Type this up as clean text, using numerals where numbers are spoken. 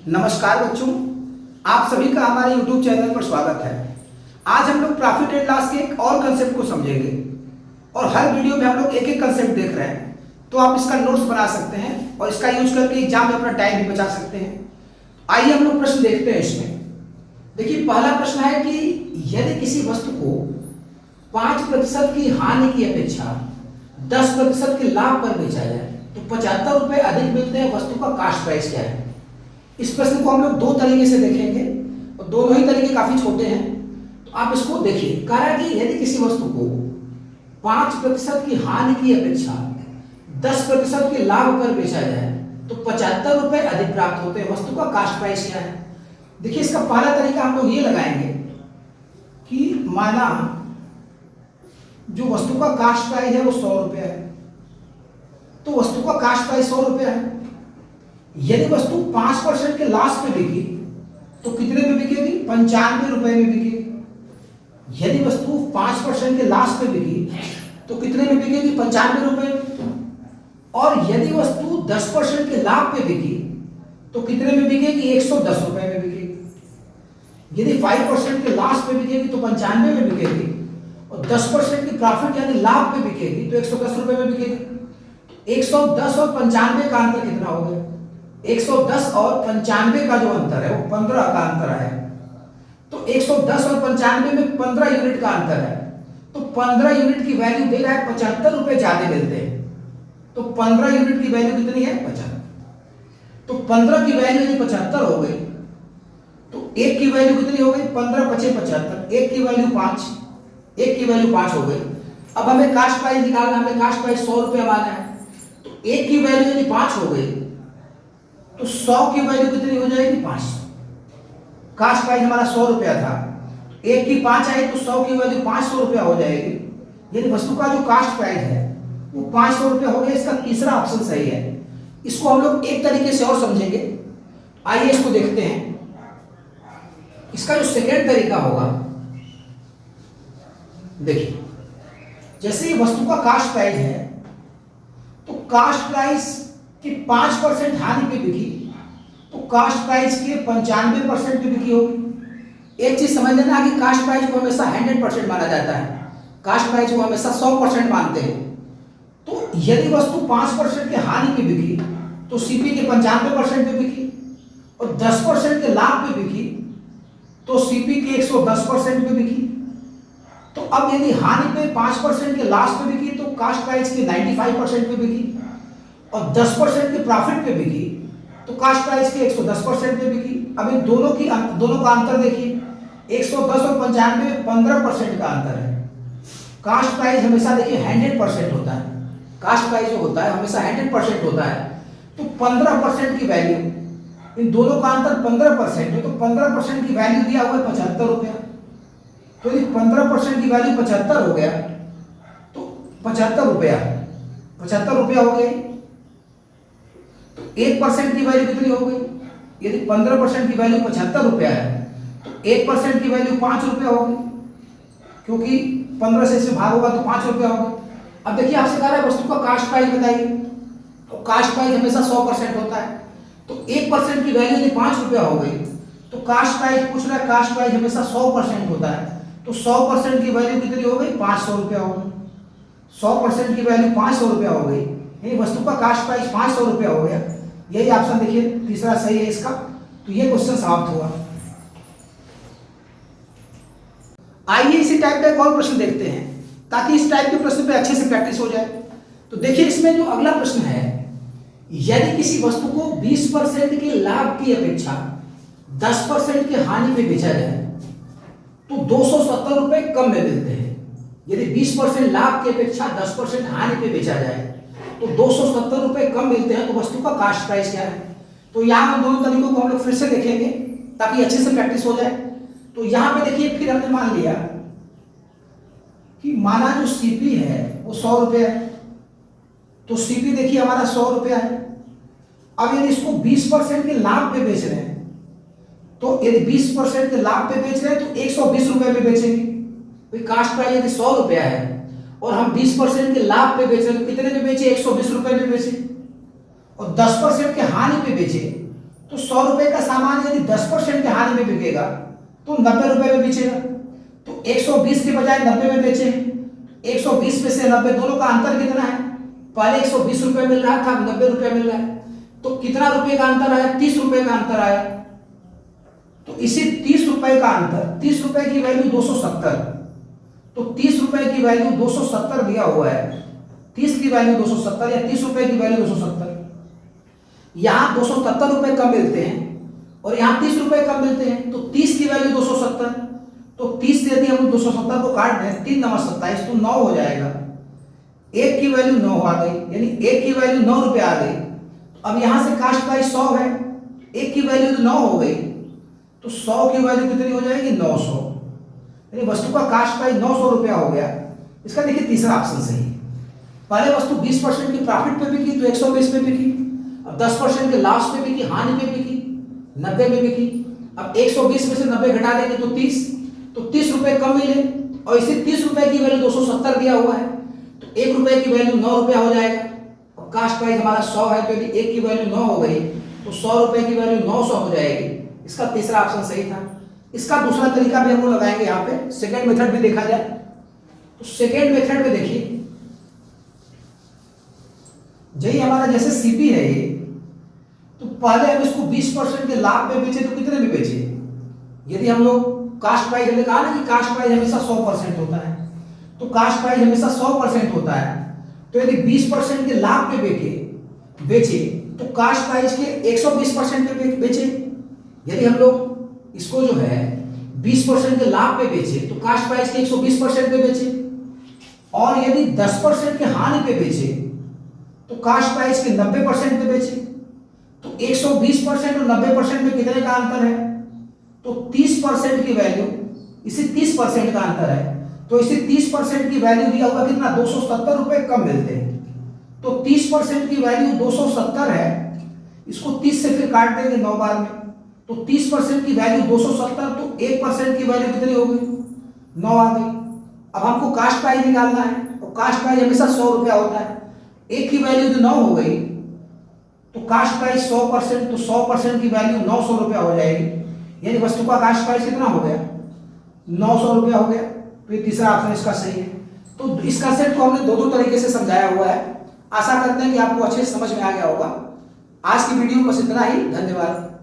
नमस्कार बच्चों, आप सभी का हमारे YouTube चैनल पर स्वागत है। आज हम लोग प्रॉफिट एंड लॉस के एक और कंसेप्ट को समझेंगे और हर वीडियो में हम लोग एक एक कंसेप्ट देख रहे हैं, तो आप इसका नोट्स बना सकते हैं और इसका यूज करके एग्जाम में अपना टाइम भी बचा सकते हैं। आइए हम लोग प्रश्न देखते हैं। इसमें देखिए, पहला प्रश्न है कि यदि किसी वस्तु को 5% की हानि की अपेक्षा 10% के लाभ पर बेचा जाए तो 75 रुपए अधिक मिलते हैं। वस्तु का कास्ट प्राइस क्या है? इस प्रश्न को हम लोग दो तरीके से देखेंगे और दोनों ही तरीके काफी छोटे हैं, तो आप इसको देखिए। कह रहा है कि यदि किसी वस्तु को 5% की हानि की अपेक्षा 10% के लाभ पर बेचा जाए तो 75 रुपए अधिक प्राप्त होते हैं। वस्तु का कास्ट प्राइस क्या है? देखिए, इसका पहला तरीका हम लोग ये लगाएंगे कि माना जो वस्तु का कास्ट प्राइस है वो 100 रुपया है, तो वस्तु का कास्ट प्राइस 100 रुपया है। यदि वस्तु 5% के लॉस पे बिकी तो कितने में बिकेगी? 95 रुपए में बिकेगी। यदि वस्तु 5% के लॉस पे बिकी तो कितने में बिकेगी? 95 रुपए। और यदि वस्तु 10% के लाभ पे बिकी तो कितने में बिकेगी? 110 रुपए में बिकेगी। यदि 5% के लॉस पे बिकेगी तो 95 में बिकेगी और 10% की प्रॉफिट यानी लाभ पे बिकेगी तो 110 रुपए में बिकेगी। 110 और 95 का अंतर कितना हो गया? 110 और 95 का जो अंतर है वो 15 का अंतर है। तो 110 और 95 में 15 यूनिट का अंतर है, तो 15 यूनिट की वैल्यू दे रहा है 75 रुपए ज्यादा मिलते हैं। तो 15 यूनिट की वैल्यू कितनी है? 75। तो 15 की वैल्यू यदि 75 हो गई तो एक की वैल्यू कितनी हो गई? 15 × 5 = 75। एक की वैल्यू 5, एक की वैल्यू 5 हो गई। अब हमें कास्ट प्राइस निकालना, हमें कास्ट प्राइस 100 रुपया माना है, तो एक की वैल्यू यदि 5 हो गई तो 100 की वैल्यू कितनी हो जाएगी? 500। कास्ट प्राइस हमारा 100 रुपया था, एक की 5 आई तो 100 की वैल्यू 500 रुपया हो जाएगी। यदि वस्तु का जो कास्ट प्राइस है वो 500 रुपया हो गया। इसका तीसरा ऑप्शन सही है। इसको हम लोग एक तरीके से और समझेंगे। आइए इसको देखते हैं। इसका जो सेकेंड तरीका होगा, देखिए, जैसे ये वस्तु का कास्ट प्राइस है तो कास्ट प्राइस कि 5% हानि पे बिकी तो कास्ट प्राइस के 95% पे बिकी होगी। एक चीज समझ लेना कि कास्ट प्राइस को हमेशा 100% माना जाता है, कास्ट प्राइस को हमेशा 100% मानते हैं। तो यदि वस्तु 5% के हानि पे बिकी तो सीपी के 95% पे बिकी और 10% के लाभ पे बिकी तो सीपी के 110% पे बिकी। तो अब यदि हानि पे 5% के लॉस पे बिकी तो कास्ट प्राइस के 95% पे बिकी और 10% के प्रॉफिट पे बिकी तो कास्ट प्राइस के 110% पे बिकी। अब इन दोनों का अंतर देखिए, 110 और 95 में 15% का अंतर है। कास्ट प्राइस हमेशा देखिए 100% होता है, कास्ट प्राइस जो होता है हमेशा 100% होता है। तो 15% की वैल्यू, इन दोनों का अंतर 15% है, तो 15% की वैल्यू दिया हुआ है 75 रुपया। तो यदि 15% की वैल्यू 75 हो गया तो 75 रुपया हो गई। 1% की वैल्यू कितनी हो गई? यदि 15% की वैल्यू 75 रुपया है तो 1% की वैल्यू 5 रुपया होगी, क्योंकि 15 से इसमें भाग होगा तो 5 रुपया होगा। अब देखिए, आपसे कह रहा है वस्तु का कास्ट प्राइस बताइए, तो कास्ट प्राइस हमेशा 100% होता है। तो 1% की वैल्यू यदि 5 रुपया हो गई तो कास्ट प्राइस पूछ रहा है, कास्ट प्राइस हमेशा 100% होता है, तो 100% की वैल्यू कितनी हो गई? 500 रुपया हो गई। 100% की वैल्यू 500 रुपया हो गई, यानी वस्तु का कास्ट प्राइस 500 रुपया हो गया। यही ऑप्शन देखिए तीसरा सही है इसका। तो ये क्वेश्चन समाप्त हुआ। आइए इसी टाइप का एक और प्रश्न देखते हैं ताकि इस टाइप के प्रश्न पे अच्छे से प्रैक्टिस हो जाए। तो देखिए, इसमें जो अगला प्रश्न है, यदि किसी वस्तु को 20% के लाभ की अपेक्षा 10% के हानि पे बेचा जाए तो 270 रुपए कम में मिलते हैं। यदि 20% लाभ की अपेक्षा 10% हानि पे बेचा जाए तो 270 रुपए कम मिलते हैं, तो वस्तु का कास्ट प्राइस क्या है? तो यहाँ हम दोनों तरीकों को हम लोग फिर से देखेंगे ताकि अच्छे से प्रैक्टिस हो जाए। तो यहाँ पे देखिए, फिर हमने मान लिया कि माना जो सीपी है वो 100 रुपया है, तो सीपी देखिए हमारा 100 रुपया है। अब यदि इसको 20% के लाभ पे बेच रहे हैं, तो यदि 20% के लाभ पे बेच रहे हैं तो 120 रुपए में बेचेंगे। कास्ट प्राइस यदि 100 रुपया है और हम 20% के लाभ पे बेच रहे हैं तो कितने में बेचे? 120 रुपए में बेचे। और 10% के हानि पे बेचे तो 100 रुपए का सामान यदि 10% के हानि में बिकेगा तो 90 रुपए में बेचेगा। तो 120 के बजाय 90 में बेचे। 120 में से 90 दोनों का अंतर कितना है? पहले 120 रुपए मिल रहा था, 90 रुपए मिल रहा है। तो कितना रुपए का अंतर आया? 30 रुपए का अंतर आया। तो इसी 30 रुपए का अंतर, 30 रुपए की वैल्यू 270, तो 30 रुपए की वैल्यू 270 दिया हुआ है। 30 की वैल्यू 270 या 30 रुपए की वैल्यू 270। यहां 270 रुपए कम मिलते हैं और यहां 30 रुपए कम मिलते हैं। तो 30 की वैल्यू 270, तो 30 से यदि हम 270 को काट दें, 3 9 27, तो 9 हो जाएगा। 1 की वैल्यू 9 आ गई, यानी 1 की वैल्यू 9 रुपए आ गई। अब यहां से कास्ट प्राइस 100 है, 1 की वैल्यू तो 9 हो गई, तो 100 की वैल्यू कितनी हो जाएगी? 900, यानी वस्तु का कास्ट प्राइस 900 रुपया हो गया। इसका देखिए तीसरा ऑप्शन सही है। पहले वस्तु 20% की प्रॉफिट पे बिकी तो 120 पे बिकी, अब 10% के लॉस पे बिकी, हानि पे बिकी, 90 में बिकी। अब 120 में से 90 घटा देंगे तो 30, तो 30 रुपए कम मिले और इसे 30 रुपए की वैल्यू 270 दिया हुआ है, तो 1 रुपए की वैल्यू 9 रुपया हो जाएगा। और कास्ट प्राइस हमारा 100 है, तो यदि 1 की वैल्यू 9 हो गई तो 100 रुपए की वैल्यू 900 हो जाएगी। इसका तीसरा ऑप्शन सही था। इसका दूसरा तरीका भी हम लोग लगाएंगे यहाँ पे, सेकेंड मेथड भी देखा जाए। तो सेकेंड मेथड में देखिए, यही हमारा जैसे सीपी है ये, तो पहले हम इसको 20% के लाभ में बेचे तो कितने में बेचे? यदि हम लोग कास्ट प्राइस, हमने कहा ना कि कास्ट प्राइस हमेशा 100% होता है, तो कास्ट प्राइस हमेशा 100% होता है। तो यदि 20% के लाभ पे बेचे तो कास्ट प्राइस के 120% पे बेचे। यदि हम लोग इसको जो है 20% के लाभ पे बेचे तो कास्ट प्राइस के 120% पे बेचे। और यदि 10% के हानि पे बेचे तो कास्ट प्राइस के 90% पे बेचे। तो 120% और 90% में कितने का अंतर है? तो 30% की वैल्यू, इसे 30% का अंतर है, तो इसे 30% की वैल्यू दिया हुआ कितना? 270 रुपए कम मिलते हैं। तो 30% की वैल्यू 270 है, इसको 30 से फिर काट देंगे 9 बार में, तो 30% की वैल्यू 270, तो 1% की वैल्यू कितनी हो गई? 9 आ गई। अब हमको कास्ट प्राइस निकालना है, तो कास्ट प्राइस हमेशा 100 रुपया होता है। 1 की वैल्यू तो 9 हो गई, तो कास्ट प्राइस 100%, तो 100% की वैल्यू 900 रुपया हो जाएगी। यानी वस्तु का कास्ट प्राइस कितना हो गया? 900 रुपया हो गया। तो ये तीसरा ऑप्शन इसका सही है। तो इस कंसेप्ट को हमने दो तरीके से समझाया हुआ है। आशा करते हैं कि आपको अच्छे से समझ में आ गया होगा। आज की वीडियो बस इतना ही। धन्यवाद।